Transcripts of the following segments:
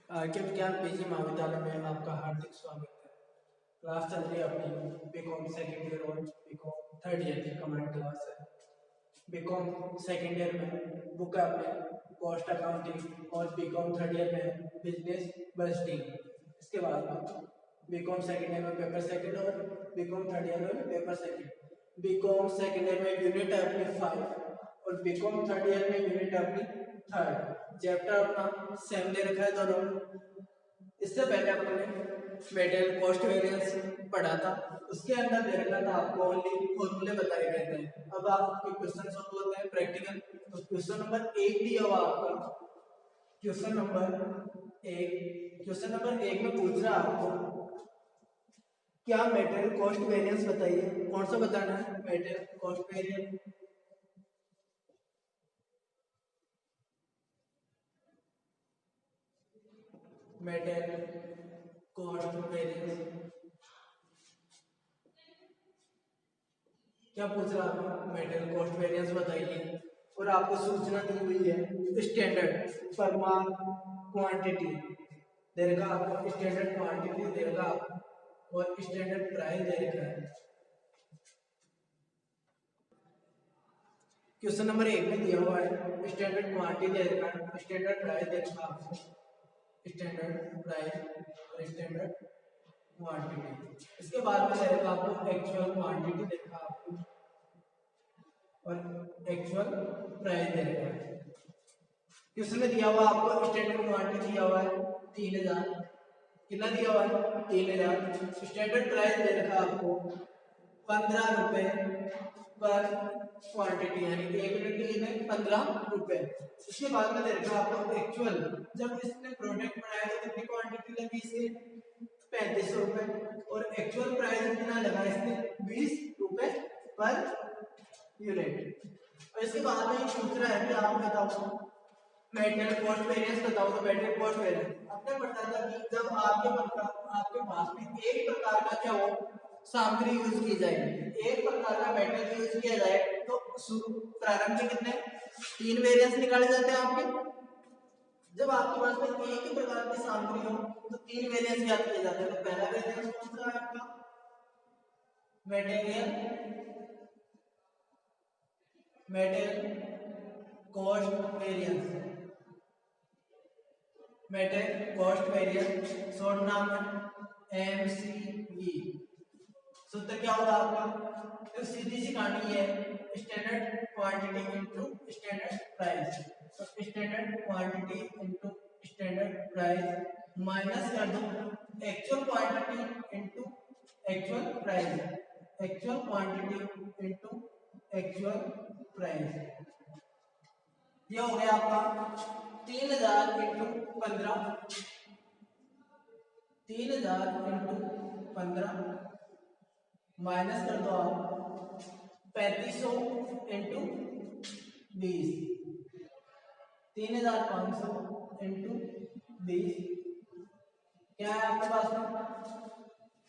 आर्के विज्ञान पीजी महाविद्यालय में आपका हार्दिक स्वागत है। क्लास चल रही है अपनी बीकॉम सेकेंड ईयर और बीकॉम थर्ड ईयर की कमांड क्लास है। बीकॉम सेकेंड ईयर में बुक है अपने कॉस्ट अकाउंटिंग और बीकॉम थर्ड ईयर में बिजनेस बजटिंग। इसके बाद में बीकॉम सेकेंड ईयर में पेपर सेकेंड और बीकॉम थर्ड ईयर में paper second. BCom second year में यूनिट है अपनी 5 और बीकॉम थर्ड ईयर में यूनिट है अपनी थर्ड। चैप्टर अपना सेम दे रखा है दोनों। इससे पहले अपने मेटेरियल कॉस्ट वेरिएंस पढ़ा था, उसके अंदर दे रखा था आपको ओनली फॉर्मूले बताए गए थे। अब आपके क्वेश्चन सॉल्व होते हैं प्रैक्टिकल। तो क्वेश्चन नंबर 1 दिया हुआ आपका, क्वेश्चन नंबर 1 में पूछ रहा है आपको क्या मेटेरियल कॉस्ट वेरिएंस बताइए। कौन सा बताना है? Material cost variance. Material cost variance क्या पूछ रहा है? मेटेरियल कॉस्ट वेरिएंस बताइए। और आपको सूचना दी हुई है स्टैंडर्ड पर मान क्वांटिटी देगा आपको, स्टैंडर्ड क्वांटिटी देगा आपको और स्टैंडर्ड प्राइस देगा। क्वेश्चन नंबर 1 में दिया हुआ है स्टैंडर्ड क्वांटिटी देगा, स्टैंडर्ड प्राइस देगा आपको, स्टैंडर्ड प्राइस और स्टैंडर्ड क्वांटिटी। इसके बाद में देगा आपको एक्चुअल क्वांटिटी देगा आपको और एक्चुअल प्राइस देगा। क्वेश्चन में दिया हुआ आपको स्टैंडर्ड क्वांटिटी दिया हुआ है 3000। कितना दिया हुआ है? 3000। स्टैंडर्ड प्राइस दे रखा आपको 15 रुपए पर क्वांटिटी, यानी एक यूनिट के लिए में 15 रुपए। इसके बाद में दे रखा आपको एक्चुअल, जब इसने प्रोडक्ट बनाया तो कितनी क्वांटिटी लगी इसके? 3500 रुपए। और एक्चुअल प्राइस कितना लगा इसने? 20 रुपए पर यूनिट। और इसके बाद में पूछ रहा है कि आप बताओ मेटेरियल कॉस्ट वेरिएंस बताओ। तो मेटेरियल कॉस्ट वेरिएंस आपने पढ़ा था कि जब आपके पास में एक प्रकार का क्या हो सामग्री यूज की जाएगी, एक प्रकार का मेटेरियल यूज किया जाए तो प्रारंभ में कितने 3 वेरिएंस निकाले जाते हैं आपके। जब आपके पास में एक ही प्रकार की सामग्री हो तो 3 वेरिएंस ज्ञात किए जाते हैं। तो पहला वेरिएंस कौन सा है आपका? Material cost variance. Material cost variance short नाम है MCV। सूत्र क्या होगा आपका? तो सीधी सी कहानी है standard quantity into standard price. तो standard quantity into standard price minus कर दो actual quantity into actual price, actual quantity into actual price. ये हो गया आपका 3000 इंटू 15, 3000 इंटू 15 माइनस कर दो आप 3500 इंटू 20, 3500 इंटू 20 क्या है आपके पास में?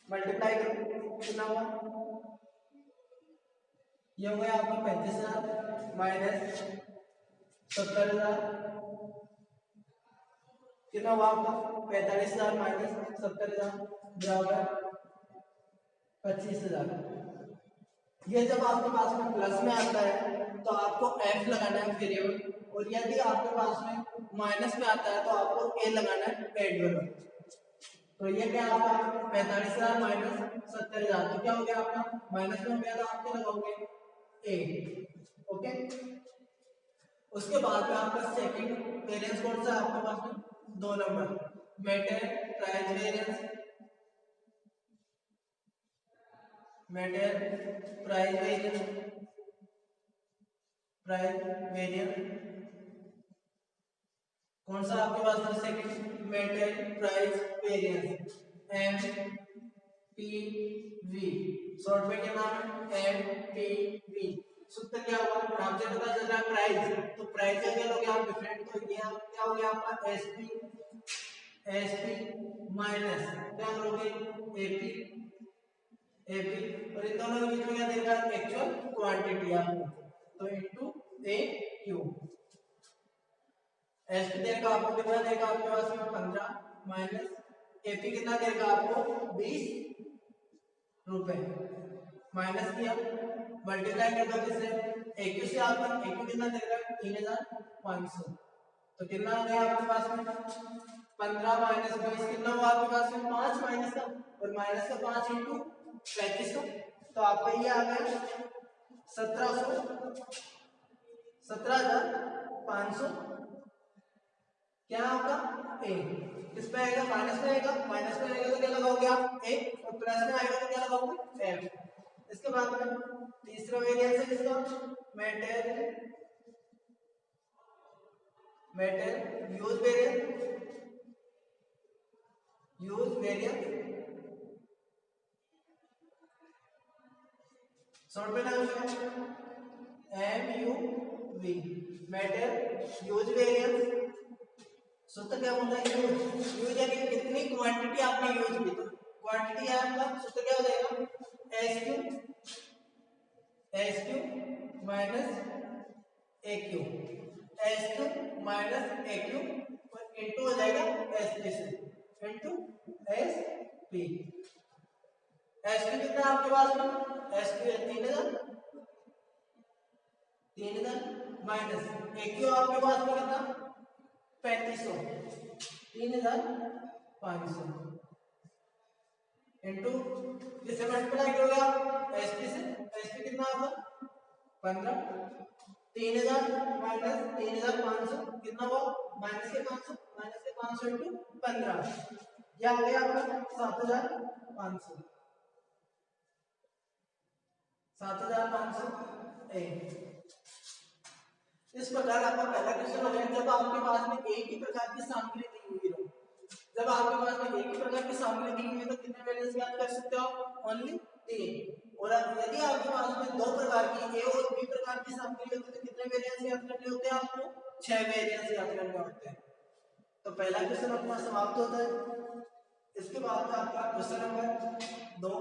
मल्टीप्लाई करो कितना हुआ? ये हो गया आपका 35,000 माइनस 70,000 कितना हुआ आपका? 45,000 माइनस 70,000 बराबर 25,000। ये जब आपके पास में प्लस में आता है तो आपको F लगाना है वेरिएबल, और यदि आपके पास में माइनस में आता है तो आपको A लगाना है एडवर्ब। तो ये क्या आपका 45,000 माइनस 70,000 तो क्या हो गया आपका? माइनस में हो गया तो आपके लगाओगे A। ओके। उसके बाद में आपका सेकंड वेरिएंस कौन सा है आपके पास में? 2 number material price variance, material price variance, price variance कौन सा आपके पास में? Second material price variance MPV। Short में क्या नाम है? MPV। सूत्र क्या हुआ? नाम से पता चल रहा है प्राइस, तो प्राइस अगर हो गया आप डिफरेंट, तो ये क्या हो गया आपका? SP माइनस क्या करोगे? AP और इन दोनों के बीच में क्या देगा? एक्चुअल क्वांटिटी आपको, तो इनटू AQ। एस पी देगा आपको कितना देगा आपके पास में 15 माइनस एपी कितना देगा आपको 20 रुपए माइनस किया मल्टीप्लाई कर दो किससे एक से आपका एक कितना देगा 3500 तो कितना आ गया आपके पास में 15 माइनस 20 कितना हुआ आपके पास में 5 माइनस का और माइनस का 5 इंटू 3500 तो आपका ये आ गया 17,500 क्या आपका ए किस पे आएगा माइनस में आएगा तो क्या लगाओगे आप एक और प्लस में आएगा तो क्या लगाओगे एफ इसके बाद में तीसरा वेरिएंस है किसका मेटल यूज वेरिएंस शॉर्ट में नाम M U V material use variance सूत्र क्या होता है यूज यानी कितनी क्वांटिटी आपने यूज की तो क्वांटिटी है आपका सूत्र क्या हो जाएगा एस क्यू माइनस ए क्यू और इनटू हो जाएगा एस पी से into S P S P कितना आपके पास में एस पी है 3000 माइनस ए क्यू आपके पास में कितना 3500 3500 इनटू किससे मल्टीप्लाई करोगे आप एसपी से एसपी कितना होगा 15 3000 माइनस 3500 कितना हुआ माइनस के 500 इनटू 15 ये आ गया आपका 7500 इस प्रकार आपका पहला क्वेश्चन हो गया जब आपके पास में एक ही प्रकार की सामग्री दी हुई हो जब आपके पास में एक ही प्रकार की सामग्री दी हुई है तो कितने वेरिएंस ज्ञात कर सकते हो आप ओनली 3 और यदि आपके पास में दो प्रकार की ए और बी प्रकार की सामग्री होती है तो कितने वेरिएंस ज्ञात करने होते हैं आपको 6 वेरिएंस ज्ञात करने होते हैं तो पहला क्वेश्चन अपना समाप्त होता है इसके बाद में आपका क्वेश्चन नंबर 2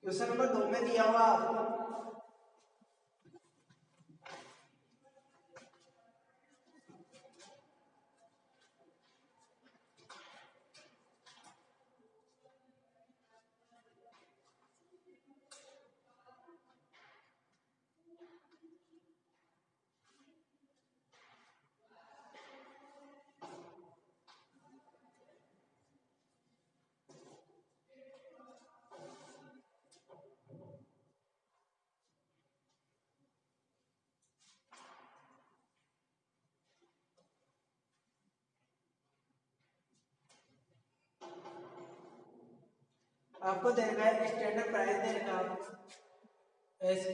क्वेश्चन नंबर 2 में दिया हुआ आपको आपको देगा स्टैंडर्ड प्राइस देगा एस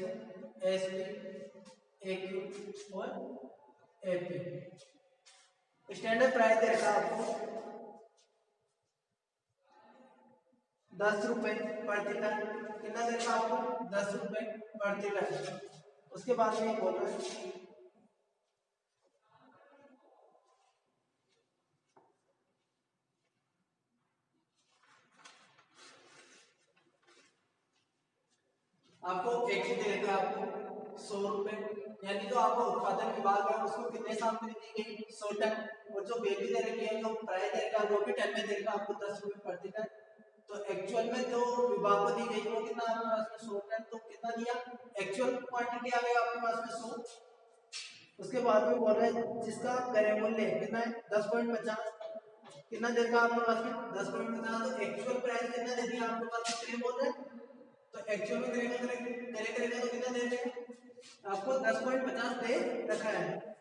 पी ए क्यू और ए पी स्टैंडर्ड प्राइस देगा आपको 10 रुपए प्रति टन कितना देगा आपको 10 रुपए प्रति टन उसके बाद में बोल रहा है आपको एक ही देगा आपको 100 रुपए यानी जो आपको उत्पादन विभाग है उसको कितने सामग्री दी गई 100 टन और जो बेबी दे रखी है जो प्राइस देगा वो भी टन में देगा आपको 10 रुपए प्रति टन तो एक्चुअल में जो विभाग को दी गई वो कितना आपके पास में 100 टन तो कितना दिया एक्चुअल क्वांटिटी आ गई आपके पास में 100 उसके बाद में बोल रहे हैं जिसका क्रय मूल्य कितना है 10.50 कितना देगा आपके पास में 10.50 तो एक्चुअल प्राइस कितना दे दिया आपके पास क्रय बोल रहे हैं तो एक्चुअल में करेगा तो कितना दे देगा आपको 10.50 दे रखा है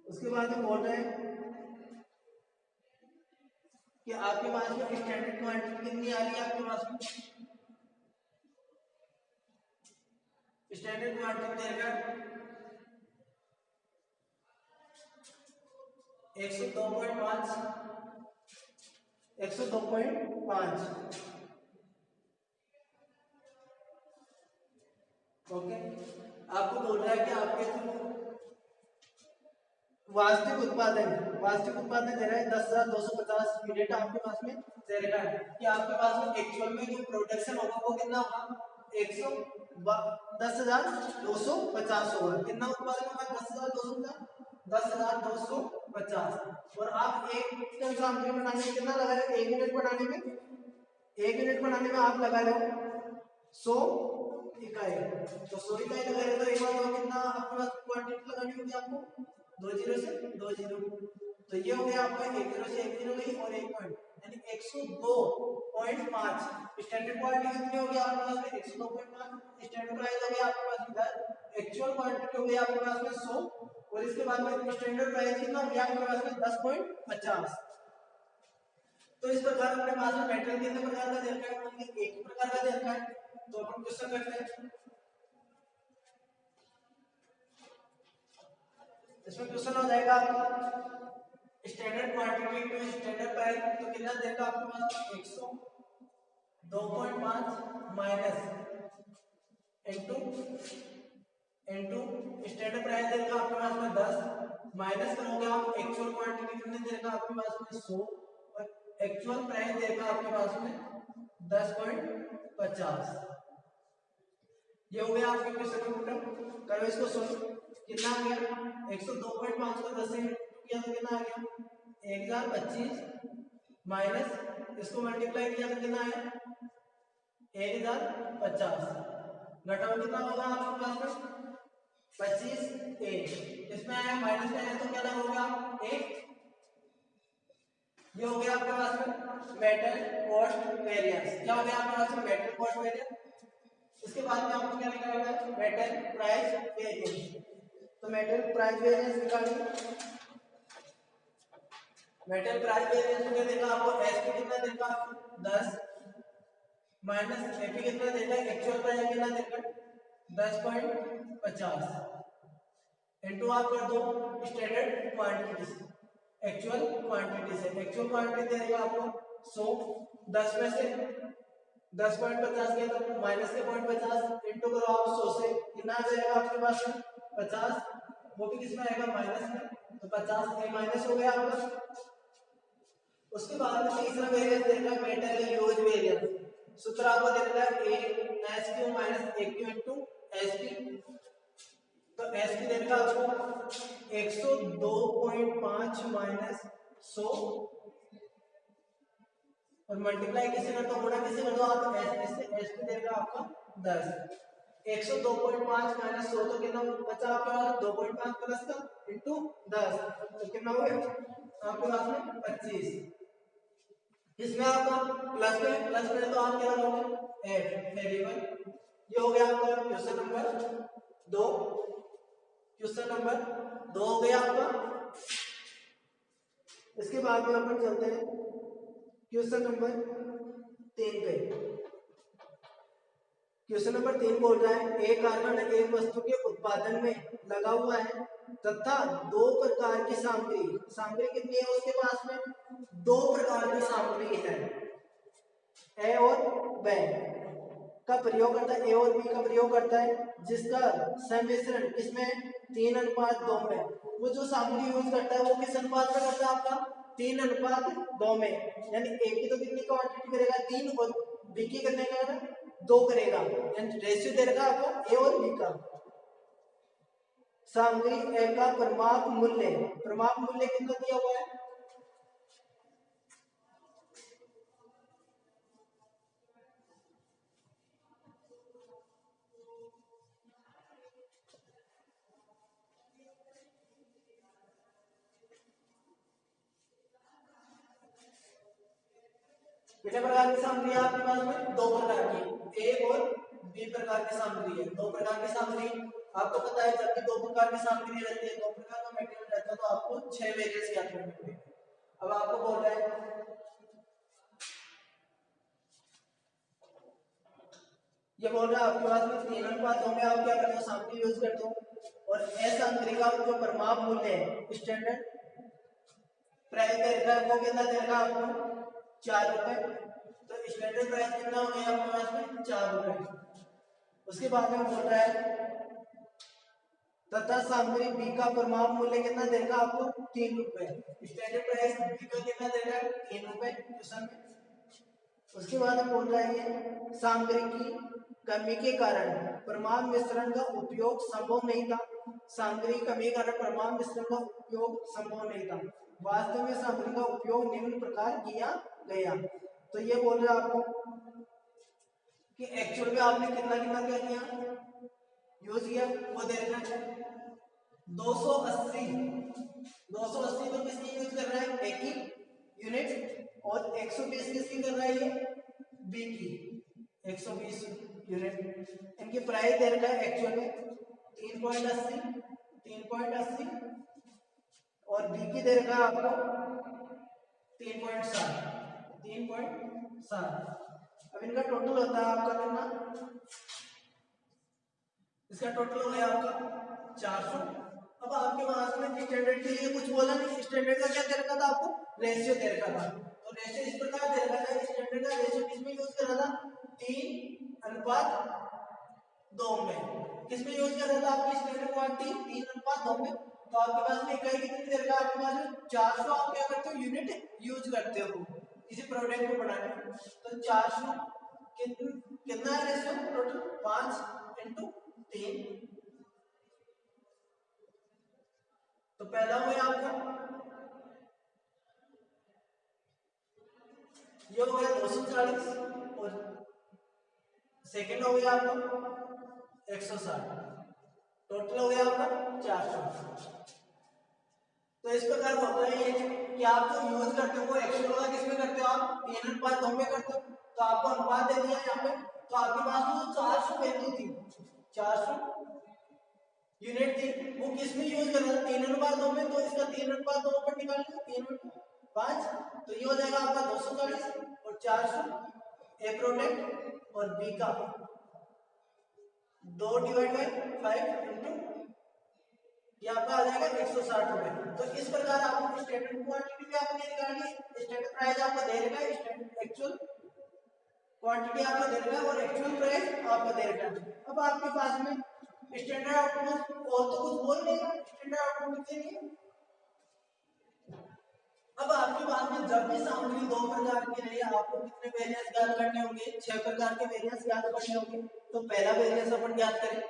उसके बाद हम बोल रहे हैं कि आपके पास में स्टैंडर्ड क्वांटिटी कितनी आ रही है आपके पास में स्टैंडर्ड क्वांटिटी देगा 102.5 ओके आपको बोल रहा है कि आपके जो वास्तविक उत्पादन दे रहा है 10,250 यूनिट आपके पास में दे रहा है कि आपके पास में एक्चुअल में जो प्रोडक्शन होगा वो कितना होगा 10,250 होगा। कितना उत्पादन होगा 10,250 और आप एक टन सामग्री बनाने में कितना लगा रहे हो, 1 यूनिट बनाने में, 1 यूनिट बनाने में आप लगा रहे हो 100 इकाई। तो 100 इकाई लगा रहे हो तो एक बार और कितना आपके पास क्वांटिटी लगानी होगी आपको, 2 जीरो से 2 जीरो, तो ये हो गया आपका 1 जीरो से 1 जीरो गई और 1 पॉइंट यानी 102.5। स्टैंडर्ड क्वांटिटी कितनी होगी आपके पास में 102.5। स्टैंडर्ड प्राइस हो गया आपके पास इधर, एक्चुअल क्वांटिटी हो गई आपके पास में 100 और इसके बाद में स्टैंडर्ड प्राइस कितना हो गया आपके पास में 10.50। तो इस प्रकार अपने पास में मेटेरियल कितने प्रकार का दे रखा है, एक ही प्रकार का दे रखा है। तो अपन क्वेश्चन करते हैं, इसमें क्वेश्चन हो जाएगा आपका standard quantity to standard price, तो कितना देगा आपके पास 102.5 माइनस इनटू स्टैंडर्ड प्राइस देगा आपके पास में 10 माइनस करोगे आप एक्चुअल क्वांटिटी कितने देगा आपके पास में 100 और एक्चुअल प्राइस देगा आपके पास में 10.50। ये हो गया आपके क्वेश्चन का उत्तर। करो इसको सोल्व, कितना आ गया 102.5 को 10 से किया तो कितना आ गया 1025 माइनस इसको मल्टीप्लाई किया तो कितना आया 1050, घटाओ कितना होगा आपके पास में 25 ए, इसमें आया माइनस में आया तो क्या होगा 1। ये हो गया आपके पास में मेटल कॉस्ट वेरिएंस, क्या हो गया आपके पास में मेटल कॉस्ट वेरिएंस। इसके बाद में आपको क्या निकालना है मेटल प्राइस वेरिएंस, तो मेटल प्राइस वेरिएंस निकालिए। मेटल प्राइस वेरिएंस में देगा आपको एसपी कितना देगा 10 माइनस एपी कितना देगा एक्चुअल प्राइस कितना देगा 10.50 इनटू आप कर दो स्टैंडर्ड क्वांटिटी से एक्चुअल क्वांटिटी से, एक्चुअल क्वांटिटी देगा आपको 100 10 में से 10.50 किया तो माइनस के 0.50 इनटू करो आप 100 से कितना आ जाएगा आपके पास में 50, वो भी किसमें आएगा माइनस में, तो 50 ए माइनस हो गया आपका। उसके बाद में तीसरा वेरिएंस देगा मेटल यूज वेरिएंस, सूत्र आपको दे रखा है ASQ minus AQ into SP, तो SP देगा आपको 102.5 माइनस 100 और मल्टीप्लाई किससे कर दो गुणा किससे कर दो आप SP SP देगा आपका 10, 102.5 माइनस 100 तो कितना बचा आपके पास 2.5 प्लस का इनटू 10 तो कितना हो गया आपके पास में 25। इसमें आपका प्लस में तो आप क्या करोगे f वेरिएबल। ये हो गया आपका क्वेश्चन नंबर 2, क्वेश्चन नंबर 2 हो गया आपका। इसके बाद में अपन चलते हैं क्वेश्चन नंबर 3 पे। क्वेश्चन नंबर 3 बोल रहा है एक कारखाना एक वस्तु के उत्पादन में लगा हुआ है तथा 2 प्रकार की सामग्री कितनी है उसके पास में 2 प्रकार की सामग्री है ए और बी का प्रयोग करता है, ए और बी का प्रयोग करता है जिसका सम्मिश्रण किसमें 3:2 में। वो जो सामग्री यूज करता है वो किस अनुपात में करता है आपका 3:2 में, यानी ए की तो कितनी क्वांटिटी करेगा 3 और बी की कितने करेगा 2 करेगा, यानी रेशियो दे रखा आपको ए और बी का। सामग्री ए का परिमाप मूल्य कितना दिया हुआ है कितने प्रकार की सामग्री है आपके पास में 2 प्रकार की, ए और बी प्रकार की सामग्री है। 2 प्रकार की सामग्री आपको पता है जब भी 2 प्रकार की सामग्री रहती है 2 प्रकार का मटेरियल रहता है तो आपको 6 वेरिएंस याद करने पड़ेंगे। अब आपको बोल रहा है ये बोल रहा है आपके पास में 3:2 में आप क्या करते हो सामग्री यूज करते हो और ए सामग्री का जो परिमाप मूल्य है स्टैंडर्ड प्राइस देगा वो कितना देगा आपको 4 रुपए, तो स्टैंडर्ड प्राइस कितना हो गया आपके पास में 4 रुपए। उसके बाद में बोल रहा है तथा सामग्री बी का परिमाण मूल्य कितना देगा आपको 3 रुपए। स्टैंडर्ड प्राइस बी का कितना देगा 3 रुपए क्वेश्चन में। उसके बाद बोल रहा है सामग्री की कमी के कारण परमाणु मिश्रण का उपयोग संभव नहीं था। सामग्री की कमी के कारण परमाणु मिश्रण का उपयोग संभव नहीं था। वास्तव में सामग्री का उपयोग निम्न प्रकार किया गया। तो ये बोल रहा है आपको कि एक्चुअल में आपने कितना कितना क्या किया यूज किया वो देखना है। 280 तो किसकी यूज कर रहा है ए की यूनिट और 120 किसकी कर रहा है ये बी की 120 यूनिट। इनकी प्राइस दे रखा है एक्चुअल में 3.80 और बी की दे रखा है आपको 3.7। अब इनका टोटल होता है आपका कितना, इसका टोटल हो गया आपका 400। अब आपके पास में स्टैंडर्ड के लिए कुछ बोला नहीं, स्टैंडर्ड का क्या दे रखा था आपको रेशियो दे रखा था। तो रेशियो इस प्रकार दे रखा था, स्टैंडर्ड का रेशियो किसमें यूज कर रहा था 3:2 में। किसमें यूज कर रहा था आपकी स्टैंडर्ड क्वांटिटी 3:2 में। तो आपके पास में इकाई कितनी दे रखा है आपके पास में 400 आप क्या करते हो यूनिट यूज करते हो किसी प्रोडक्ट को बनाने में। तो 400 कितना है रेशियो टोटल 5:3। तो पहला हो गया आपका ये हो गया 240 और सेकंड हो गया आपका 160। टोटल हो गया आपका 400। तो इस प्रकार होता है ये कि आप जो यूज करते हो वो एक्चुअल वाला किसमें करते हो आप 3:2 में करते हो। तो आपको अनुपात दे दिया यहाँ पे। तो आपके पास में 400 वैल्यू थी 400 यूनिट थी वो किसमें यूज कर रहा था 3:2 में। तो इसका 3:2 पर निकाल लो 3/5 तो ये हो जाएगा आपका 240 और 400 ए प्रोडक्ट और बी का 2/5 इंटू ये आपका आ जाएगा 160 रुपए। तो इस प्रकार आपको स्टैंडर्ड क्वांटिटी भी आपने निकाली है, स्टैंडर्ड प्राइस आपको दे रखा है, स्टैंडर्ड एक्चुअल क्वांटिटी आपको दे रखा है और एक्चुअल प्राइस आपको दे रखा है। अब आपके पास में स्टैंडर्ड आउटपुट और तो कुछ बोल नहीं रहा, स्टैंडर्ड आउटपुट के लिए अब आपके पास में जब भी सामग्री 2 प्रकार की रही आपको कितने वेरिएंस ज्ञात करने होंगे 6 प्रकार के वेरिएंस ज्ञात करने होंगे। तो पहला वेरिएंस अपन ज्ञात करें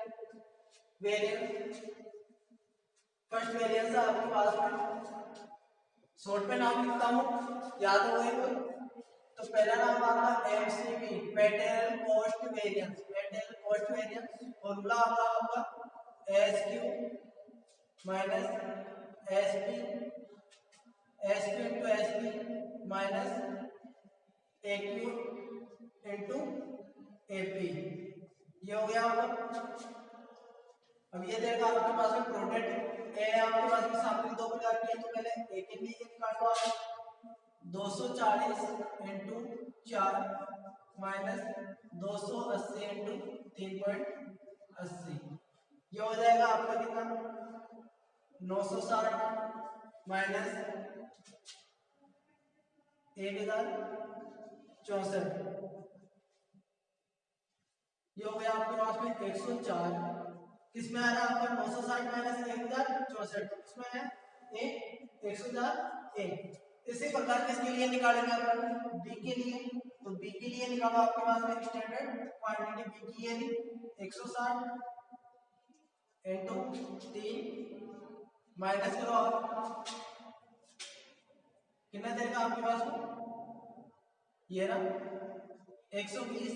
वेरिएंस फर्स्ट वेरिएंस है आपके पास में शॉर्ट पे नाम लिखता हूं याद हो गए तो पहला नाम आपका MCV material cost variance formula आपका SQ minus SP into SP minus AQ into AP ये हो गया आपका। अब ये देखा आपके पास में प्रोडक्ट ए आपके पास में सामग्री 2 प्रकार की है। तो पहले ए के लिए काटो आप 240 इंटू 4 माइनस 280 इंटू 3.80 ये हो जाएगा आपका कितना 960 माइनस 1064 ये हो गया आपके पास में 104। किसमें आ रहा है आपका 960 माइनस 1064 किसमें है 104 इसी प्रकार किसके लिए निकालेंगे अपन बी के लिए। तो बी के लिए निकालो आपके पास में स्टैंडर्ड क्वांटिटी बी की है 160 इंटू 3 माइनस करो आप कितना देगा आपके पास में ये ना 120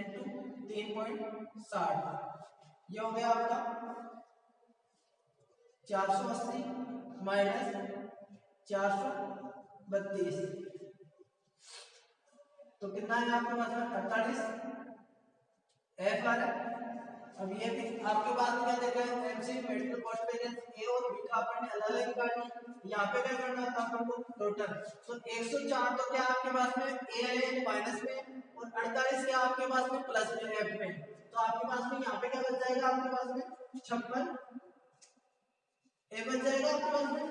इंटू 3.60 ये हो गया आपका 480 माइनस 432 तो कितना है आपके पास में 48 एफ आ रहा है। अब ये भी आपके पास में क्या देखा है एमसी मेटेरियल कॉस्ट वेरिएंस ए और बी का अपन ने अलग अलग निकालना यहाँ पे क्या करना था अपन को टोटल। तो 104 तो क्या आपके पास में ए है माइनस में और 48 क्या आपके पास में प्लस में एफ में। तो आपके पास में यहाँ पे क्या बच जाएगा आपके पास में 56 ए बच जाएगा आपके पास में।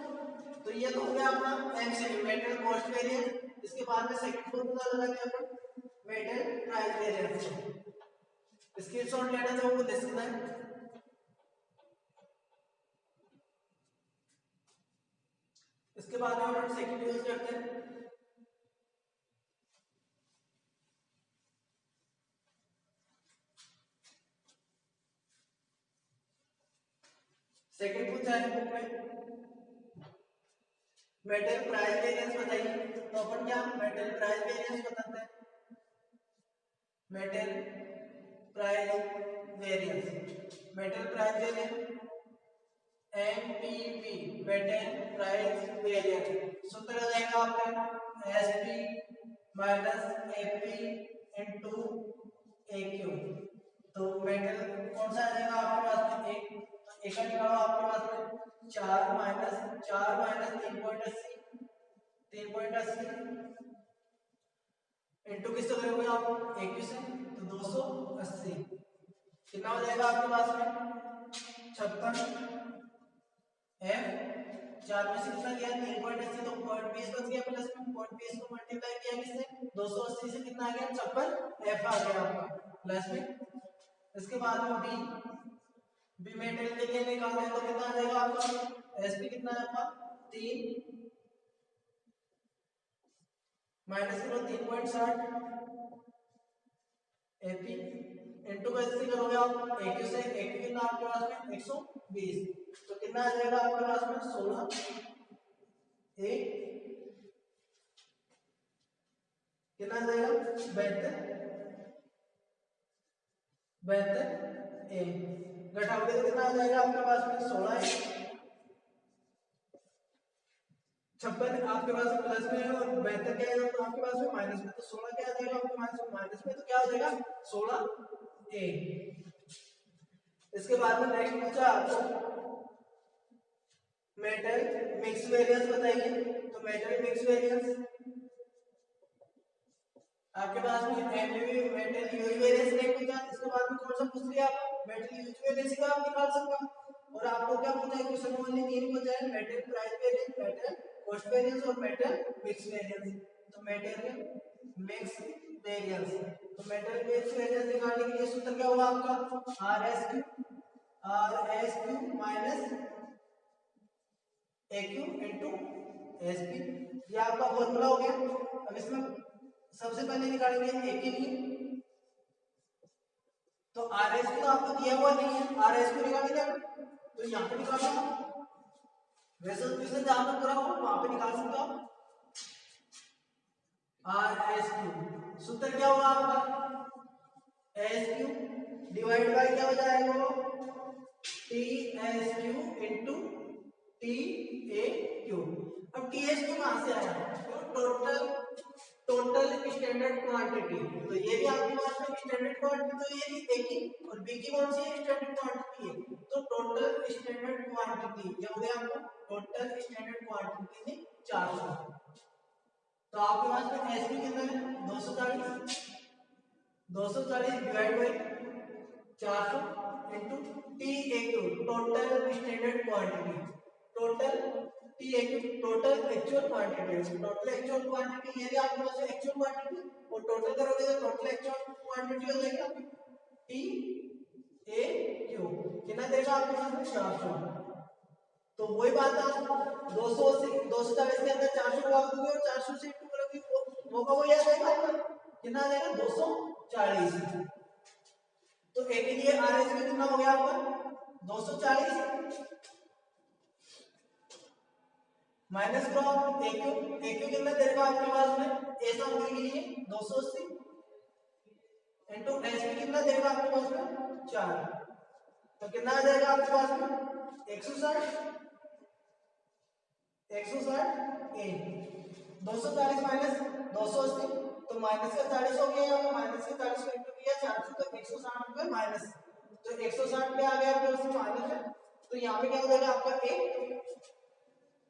तो ये तो हो गया अपना एमसीक्यू मेटेरियल कॉस्ट वेरिएंस। इसके बाद में सेकंड फॉर्मूला लगाते हैं अपन मेटेरियल प्राइस वेरिएंस। स्क्रीनशॉट लेना चाहो वो लिख सकते हैं। इसके बाद में हम सेकंड यूज करते हैं। सेकंड पूछा है बुक में मेटल प्राइस वेरिएंस बताइए। तो अपन क्या मेटल प्राइस वेरिएंस बताते हैं। Material price variance MPV material price variance सूत्र आ जाएगा आपका SP minus AP into AQ. तो मेटल कौन सा आ जाएगा आपके पास में एक, तो एक का निकालो आपके पास में 4 माइनस 3.80 इनटू किससे करोगे आप एक्यू से, तो 280 कितना हो जाएगा आपके पास में 56 एफ 4 में से कितना गया 3.80 तो 0.20 बच गया प्लस में 0.20 को मल्टीप्लाई किया किससे 280 से कितना आ गया 56 एफ आ गया आपका प्लस में। इसके बाद में बी मेटल के लिए निकालते हैं तो कितना आ जाएगा आपका एसपी कितना है आपका 3 माइनस करो 3.60 एपी इनटू कैसे करोगे आप एक्यू से, एक्यू कितना आपके पास में 120 तो कितना आ जाएगा आपके पास में 16 ए कितना आ जाएगा 72 ए घटाओगे तो कितना आ जाएगा आपके पास में 16 है 56 आपके पास प्लस में है और 72 क्या है तो आपके पास में माइनस में, तो 16 क्या आ जाएगा आपके माइनस में तो क्या हो जाएगा 16 ए। इसके बाद में नेक्स्ट पूछा आपको मेटल मिक्स वेरिएंस बताइए। तो मेटल मिक्स वेरिएंस आपके पास में एमयूवी मेटल यूवी वेरिएंस नहीं पूछा। इसके बाद में कौन सा पूछ लिया आपको मेटल यूज वेरिएंस का आप निकाल सकते हो। और आपको क्या पूछा है क्वेश्चन में ओनली तीन पूछा है metal price variance, metal cost variance और मेटल मिक्स वेरिएंस। तो मेटल मिक्स वेरिएंस, तो मेटल मिक्स वेरिएंस निकालने के लिए सूत्र क्या होगा आपका RSQ minus AQ into SP, ये आपका फॉर्मूला हो गया। अब इसमें सबसे पहले निकालेंगे A के लिए, तो RSQ तो आपको दिया हुआ नहीं है, RSQ निकालेंगे तो यहाँ पे निकालना वैसे क्वेश्चन जहां पर पूरा हो वहां पे निकाल सकते हो RSQ। सूत्र क्या होगा आपका SQ डिवाइड बाय क्या हो जाएगा TSQ इनटू TAQ। अब TSQ कहां से आया टोटल स्टैंडर्ड क्वांटिटी, तो ये भी आपके पास में स्टैंडर्ड क्वांटिटी तो ये भी A की और B की कौन सी है स्टैंडर्ड क्वांटिटी है, तो टोटल स्टैंडर्ड क्वांटिटी ये हो गया आपका टोटल स्टैंडर्ड क्वांटिटी में 400। तो आपके पास में एसपी कितना है 240 divide by 400 into TAQ total standard quantity, total TAQ total actual quantity, total actual quantity ये आपके पास एक्चुअल क्वांटिटी और टोटल करोगे तो टोटल एक्चुअल क्वांटिटी हो जाएगा टीएक्यू कितना देगा आपके पास में 400। तो वही बात है 240 के अंदर 400 भाग दोगे और 400 से इंटू करोगे वो का वो याद आएगा आपका कितना आ जाएगा 240। तो ए के लिए आरएसपी कितना हो गया आपका 240 माइनस क्रॉप एक्यू, एक्यू कितना देगा आपके पास में ए सामग्री के लिए 280 इनटू एसपी कितना देगा आपके पास में 4, तो कितना आ जाएगा आपके पास में 160 ए 240 माइनस 280 तो माइनस का 40 हो गया, यहाँ पे माइनस का 40 को इंटू किया 400 तो 160 रुपए माइनस, तो 160 पे आ गया आपके पास माइनस है, तो यहाँ पे क्या हो जाएगा आपका ए।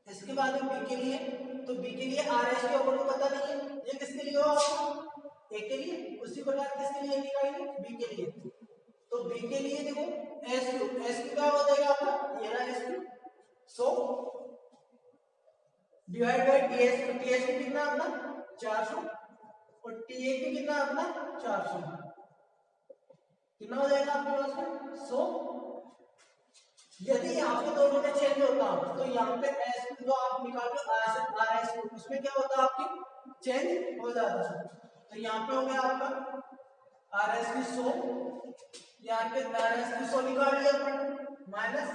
इसके बाद बी के लिए, तो बी के लिए आर एस के ऊपर को पता नहीं है ये किसके लिए होगा आपको ए के लिए, उसी प्रकार किसके लिए निकालेंगे बी के लिए। तो बी के लिए देखो एस क्यू क्या हो जाएगा आपका ये रहा S Q, so divide by TS कितना अपना 400 और टीए कितना अपना 400 कितना हो जाएगा आपके पास में 100। यदि यहाँ पे दोनों में चेंज होता तो यहाँ पे एस जो आप निकाल लो उसमें क्या होता है आपकी चेंज हो जाता है। तो यहाँ पे हो गया आपका आर एस की 100, यहाँ पे आर एस की 100 निकाल लिया अपन, माइनस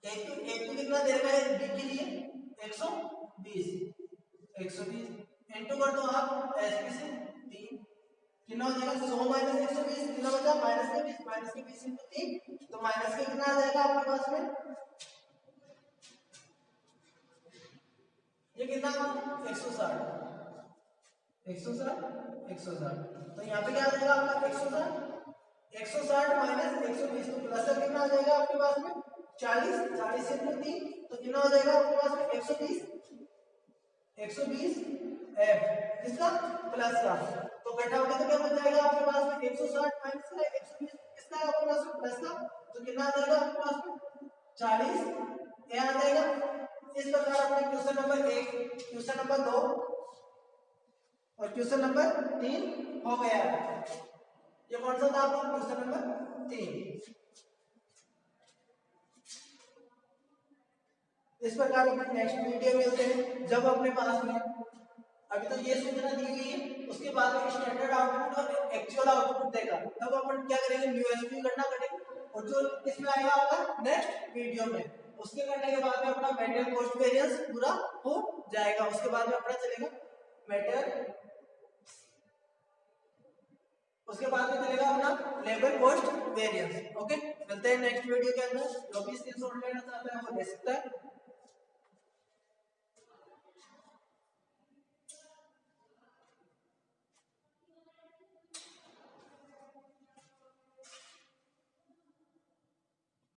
एक तो कितना दे रखा है बी के लिए 120, 120 इंटू कर दो आप एस पी से 3, कितना हो जाएगा 100 माइनस 120 कितना बचा माइनस के 20 इंटू 3, तो माइनस के कितना आ जाएगा आपके पास में ये कितना 160, 160 तो यहाँ पे क्या आ जाएगा आपका 160 माइनस 120 तो प्लस का कितना आ जाएगा आपके पास में 40 से 3 तो कितना हो जाएगा आपके पास में 120 एफ किसका प्लस का, तो घटाओगे तो क्या बच जाएगा आपके पास में 160 माइनस का 120 किसका है आपके पास में प्लस का, तो कितना आ जाएगा आपके पास में 40 ये आ जाएगा। इस प्रकार अपने क्वेश्चन नंबर 1, क्वेश्चन नंबर 2 और क्वेश्चन नंबर 3 हो गया। ये कौन सा था आपका क्वेश्चन नंबर 3। इस प्रकार अपने नेक्स्ट वीडियो में मिलते हैं जब अपने पास में अभी तो ये सूचना दी हुई है, उसके बाद में स्टैंडर्ड आउटपुट और एक्चुअल आउटपुट देगा, तब अपन क्या करेंगे न्यू एसपी गणना करेंगे और जो इसमें आएगा आपका नेक्स्ट वीडियो में, उसके करने के बाद में अपना मेटेरियल कॉस्ट वेरिएंस पूरा हो जाएगा। उसके बाद में अपना चलेगा मेटेरियल, उसके बाद में चलेगा अपना लेबर कॉस्ट वेरिएंस। ओके, मिलते हैं नेक्स्ट वीडियो के अंदर। जो भी स्किल सॉल्व करना चाहता है वो ले सकता है।